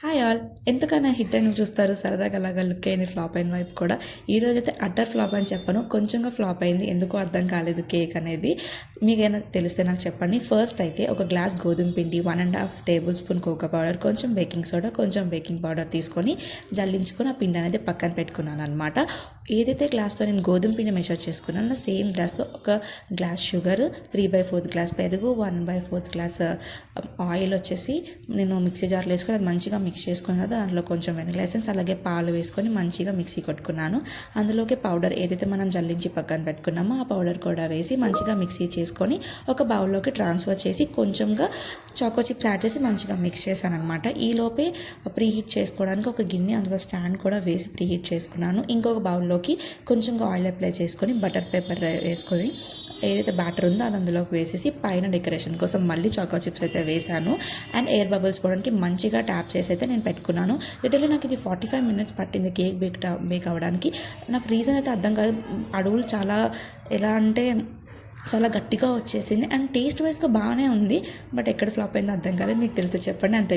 Hi all, ఎంతకైనా hit అయిన చూస్తారు సరదాగా అలాగా లుక్ అయిన ఫ్లాప్ అయిన వైపు కూడా. ఈరోజు అయితే అట్టర్ ఫ్లాప్ అని చెప్పను, కొంచెంగా ఫ్లాప్ అయింది. ఎందుకో అర్థం కాలేదు కేక్ అనేది. మీకైనా తెలిస్తే నాకు చెప్పండి. ఫస్ట్ అయితే ఒక గ్లాస్ గోధుమ పిండి, 1.5 టేబుల్ స్పూన్ కోకో పౌడర్, కొంచెం బేకింగ్ సోడా, కొంచెం బేకింగ్ పౌడర్ తీసుకొని జల్లించుకొని ఆ పిండి అనేది పక్కన పెట్టుకున్నాను అనమాట. ఏదైతే గ్లాస్తో నేను గోధుమ పిండి మెషర్ చేసుకున్నానో సేమ్ గ్లాస్తో ఒక గ్లాస్ షుగర్, 3/4 గ్లాస్ పెరుగు, 1/4 గ్లాస్ ఆయిల్ వచ్చేసి నేను మిక్సీ జార్లో వేసుకొని అది మంచిగా మిక్స్ చేసుకున్న తర్వాత దాంట్లో కొంచెం వెనిలా ఎసెన్స్ అలాగే పాలు వేసుకొని మంచిగా మిక్సీ కొట్టుకున్నాను. అందులోకి పౌడర్ ఏదైతే మనం జల్లించి పక్కన పెట్టుకున్నామో ఆ పౌడర్ కూడా వేసి మంచిగా మిక్సీ చేసుకొని ఒక బౌల్లోకి ట్రాన్స్ఫర్ చేసి కొంచెంగా చాకో చిప్స్ యాడ్ చేసి మంచిగా మిక్స్ చేశాను అనమాట. ఈలోపే ప్రీహీట్ చేసుకోవడానికి ఒక గిన్నె, అందులో స్టాండ్ కూడా వేసి ప్రీహీట్ చేసుకున్నాను. ఇంకొక బౌల్లోకి కొంచెంగా ఆయిల్ అప్లై చేసుకొని బటర్ పేపర్ వేసుకొని ఏదైతే బ్యాటర్ ఉందో అది అందులోకి వేసేసి పైన డెకరేషన్ కోసం మళ్ళీ చాకో చిప్స్ అయితే వేసాను. అండ్ ఎయిర్ బబుల్స్ పోవడానికి మంచిగా ట్యాప్ చేసి అయితే నేను పెట్టుకున్నాను. లిటరల్లీ నాకు ఇది 45 మినిట్స్ పట్టింది కేక్ బేక్ అవ్వడానికి. నాకు రీజన్ అయితే అర్థం కాదు. అడుగులు చాలా ఎలా అంటే చాలా గట్టిగా వచ్చేసింది. అండ్ టేస్ట్ వైజ్గా బాగానే ఉంది, బట్ ఎక్కడ ఫ్లాప్ అయిందో అర్థం కాలేదు. మీకు తెలిసి చెప్పండి. అంతే.